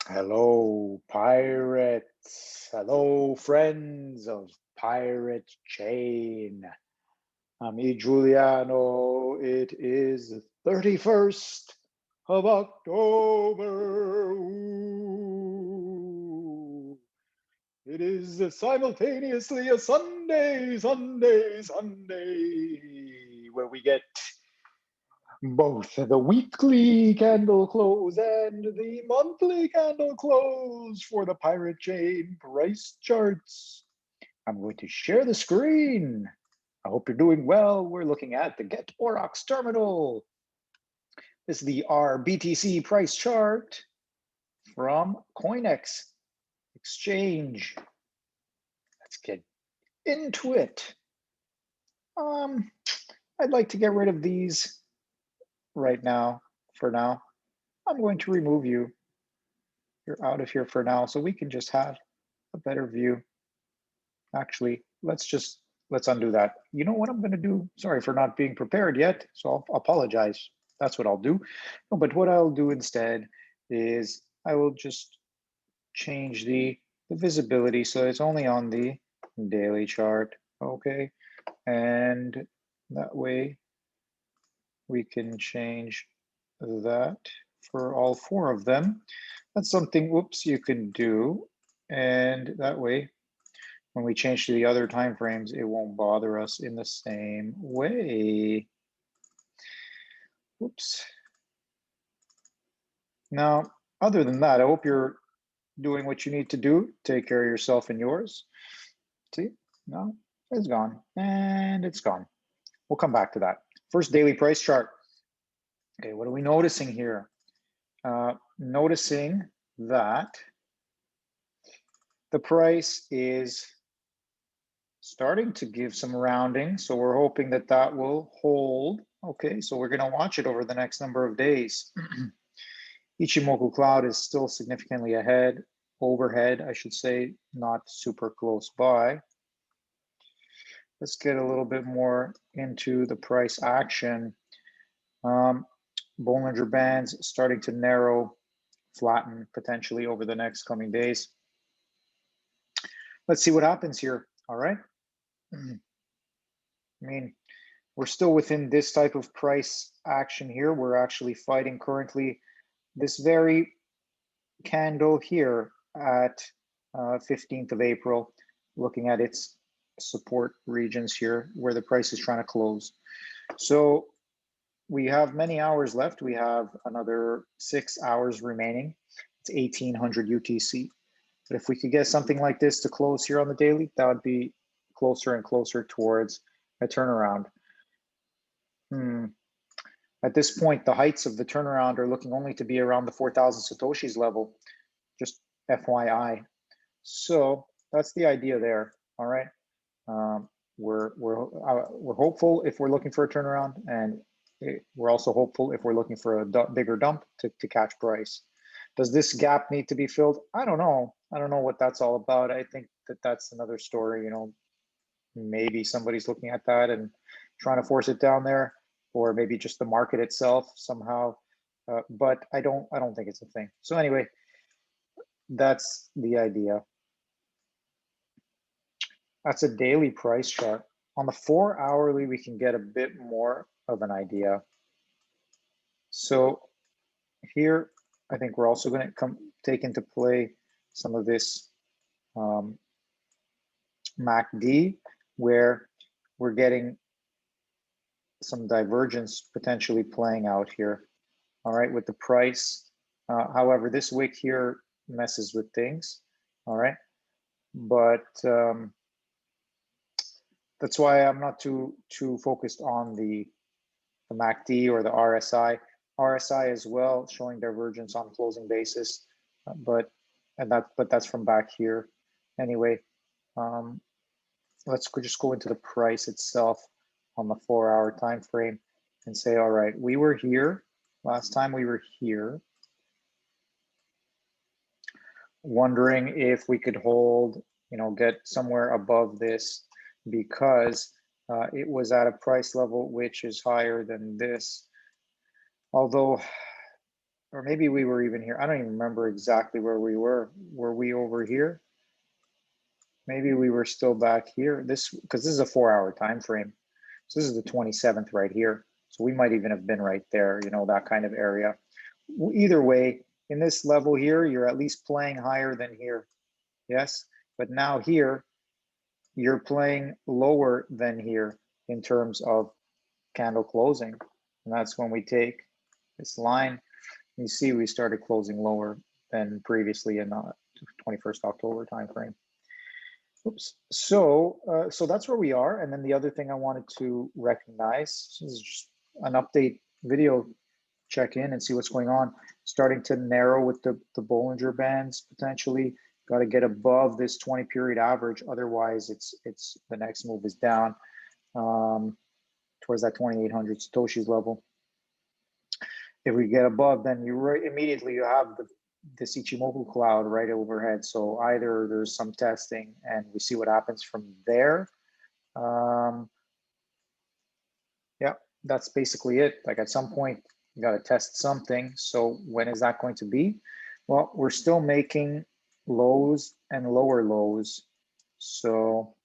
Hello, pirates. Hello, friends of Pirate Chain. I'm E. Giuliano. It is the 31st of October. Ooh. It is simultaneously a Sunday, where we get both the weekly candle close and the monthly candle close for the Pirate Chain price charts. I'm going to share the screen. I hope you're doing well. We're looking at the getaurox terminal. This is the BTC price chart from CoinEx Exchange. Let's get into it. I'd like to get rid of these right now. For now, I'm going to remove you. You're out of here for now, so we can just have a better view. Actually, let's undo that. You know what I'm going to do? Sorry for not being prepared yet, so I'll apologize. That's what I'll do. No, but what I'll do instead is I will just change the visibility so it's only on the daily chart. Okay, and that way we can change that for all four of them. That's something, whoops, you can do. And that way, when we change to the other time frames, it won't bother us in the same way. Whoops. Now, other than that, I hope you're doing what you need to do. Take care of yourself and yours. See, no, it's gone, and it's gone. We'll come back to that. First, daily price chart. Okay, what are we noticing here? Noticing that the price is starting to give some rounding, so we're hoping that that will hold. Okay, so we're going to watch it over the next number of days. Ichimoku cloud is still significantly ahead, overhead, I should say, not super close by. Let's get a little bit more into the price action. Bollinger Bands starting to narrow, flatten potentially over the next coming days. Let's see what happens here. All right. I mean, we're still within this type of price action here. We're actually fighting currently this very candle here at 15th of April, looking at its support regions here where the price is trying to close. So we have many hours left. We have another 6 hours remaining. It's 1800 UTC. But if we could get something like this to close here on the daily, that would be closer and closer towards a turnaround. At this point, the heights of the turnaround are looking only to be around the 4,000 Satoshis level, just FYI. So that's the idea there. All right. We're hopeful if we're looking for a turnaround, and we're also hopeful if we're looking for a bigger dump to catch price. Does this gap need to be filled? I don't know. I don't know what that's all about. I think that that's another story. You know, maybe somebody's looking at that and trying to force it down there, or maybe just the market itself somehow. But I don't think it's a thing. So anyway, that's the idea. That's a daily price chart. On the 4 hourly, we can get a bit more of an idea. So here, I think we're also going to take into play some of this MACD, where we're getting some divergence potentially playing out here. All right, with the price. However, this wick here messes with things. All right, but that's why I'm not too focused on the MACD or the RSI. RSI as well showing divergence on closing basis, but that's from back here. Anyway, let's just go into the price itself on the 4 hour time frame and say, all right, we were here last time. We were here, wondering if we could hold, you know, get somewhere above this, because it was at a price level which is higher than this. Although or maybe we were even here. I don't even remember exactly where we were. Were we over here? Maybe we were still back here. This, because this is a 4-hour time frame. So this is the 27th right here. So we might even have been right there, you know, that kind of area. Either way, in this level here, you're at least playing higher than here. Yes, but now here, you're playing lower than here in terms of candle closing. And that's when we take this line. You see, we started closing lower than previously in the 21st October timeframe. Oops. So that's where we are. And then the other thing I wanted to recognize, this is just an update video, check in and see what's going on. Starting to narrow with the Bollinger Bands potentially. Got to get above this 20-period average. Otherwise, it's the next move is down towards that 2,800 Satoshis level. If we get above, then immediately you have this Ichimoku cloud right overhead. So either there's some testing and we see what happens from there. Yeah, that's basically it. Like at some point, you got to test something. So when is that going to be? Well, we're still making lows and lower lows. So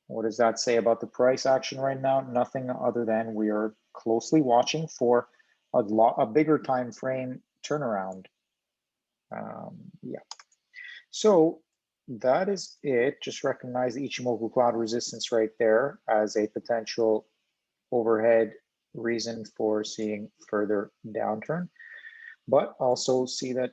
what does that say about the price action right now? Nothing other than we are closely watching for a bigger time frame turnaround. Yeah. So that is it. Just recognize the Ichimoku cloud resistance right there as a potential overhead reason for seeing further downturn, but also see that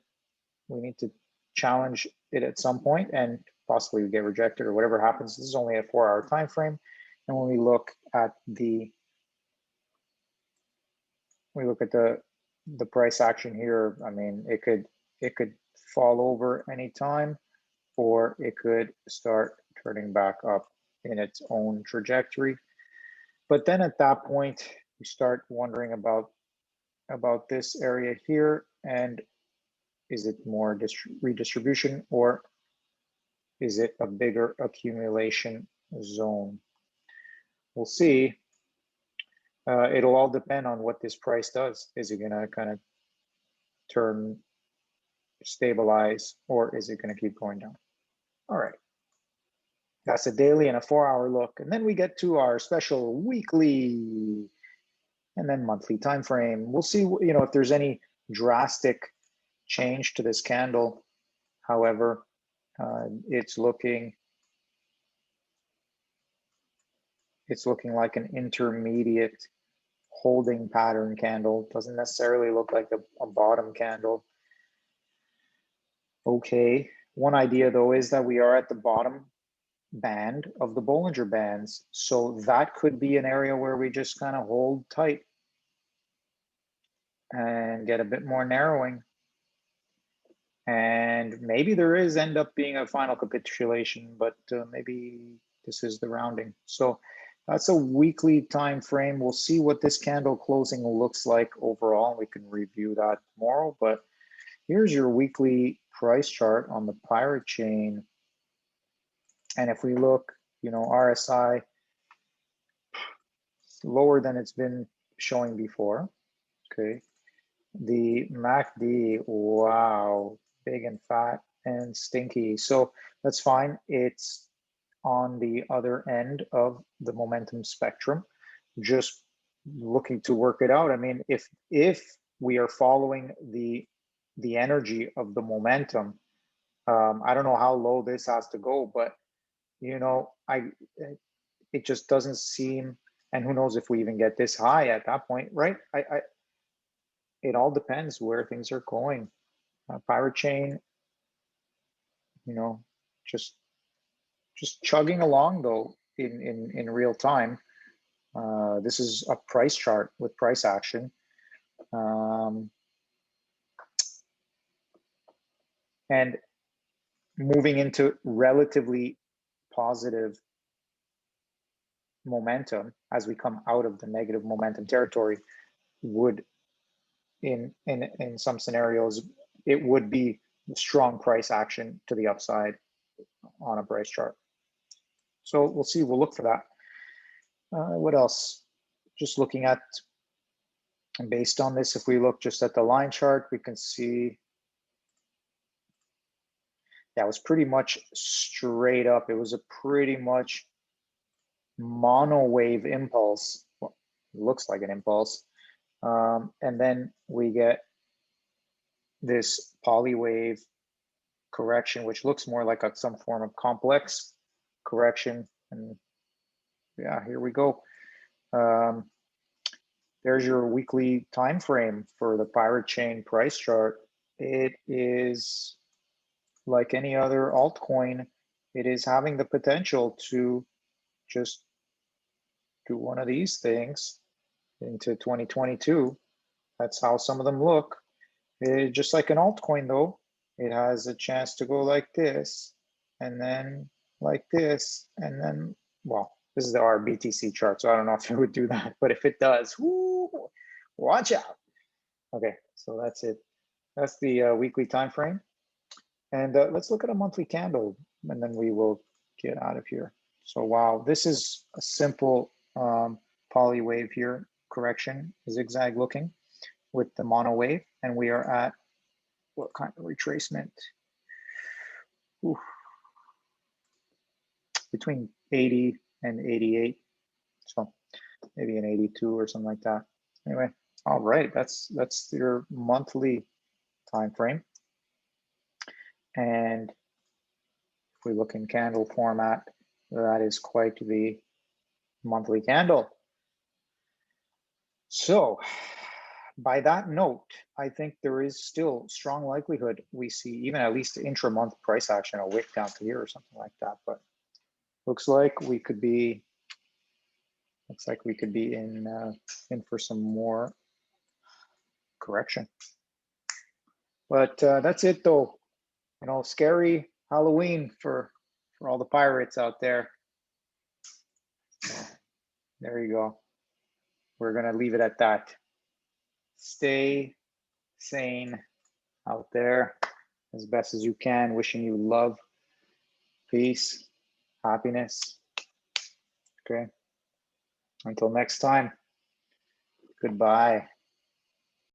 we need to challenge it at some point and possibly get rejected or whatever happens. This is only a 4-hour time frame, and when we look at the price action here, I mean, it could fall over anytime, or it could start turning back up in its own trajectory. But then at that point, you start wondering about this area here, and is it more redistribution, or is it a bigger accumulation zone? We'll see. It'll all depend on what this price does. Is it gonna kind of turn stabilize, or is it gonna keep going down? All right. That's a daily and a 4-hour look. And then we get to our special weekly and then monthly time frame. We'll see, you know, if there's any drastic change to this candle. However, it's looking like an intermediate holding pattern candle. Doesn't necessarily look like a bottom candle. Okay, one idea though is that we are at the bottom band of the Bollinger Bands. So that could be an area where we just kind of hold tight and get a bit more narrowing. And maybe there is end up being a final capitulation, but maybe this is the rounding. So that's a weekly time frame. We'll see what this candle closing looks like overall. We can review that tomorrow, but here's your weekly price chart on the Pirate Chain. And if we look, you know, RSI lower than it's been showing before. Okay. The MACD, wow, big and fat and stinky. So that's fine. It's on the other end of the momentum spectrum, just looking to work it out. I mean, if we are following the energy of the momentum, I don't know how low this has to go, but you know, it just doesn't seem, and who knows if we even get this high at that point, right? It all depends where things are going. Pirate Chain, you know, just chugging along though in real time. This is a price chart with price action. And moving into relatively positive momentum as we come out of the negative momentum territory would, in some scenarios, it would be strong price action to the upside on a price chart. So we'll see, we'll look for that. What else? Just looking at And based on this, if we look just at the line chart, we can see that was pretty much straight up. It was a pretty much mono wave impulse. Well, it looks like an impulse. And then we get this poly wave correction, which looks more like some form of complex correction. And yeah, here we go. There's your weekly time frame for the Pirate Chain price chart. It is like any other altcoin. It is having the potential to just do one of these things into 2022. That's how some of them look. Just like an altcoin though, it has a chance to go like this, and then like this, and then, well, this is our BTC chart, so I don't know if it would do that, but if it does, whoo, watch out. Okay, so that's it. That's the weekly time frame. And let's look at a monthly candle, and then we will get out of here. So wow, this is a simple poly wave here, correction, zigzag looking with the mono wave, and we are at what kind of retracement? Ooh. Between 80 and 88, so maybe an 82 or something like that. Anyway, all right, that's your monthly time frame. And if we look in candle format, that is quite the monthly candle. So by that note, I think there is still strong likelihood we see even at least intra-month price action, a wick down to here or something like that. But looks like we could be in for some more correction. But that's it though. You know, scary Halloween for all the pirates out there. There you go. We're gonna leave it at that. Stay sane out there as best as you can. Wishing you love, peace, happiness. Okay. Until next time. Goodbye.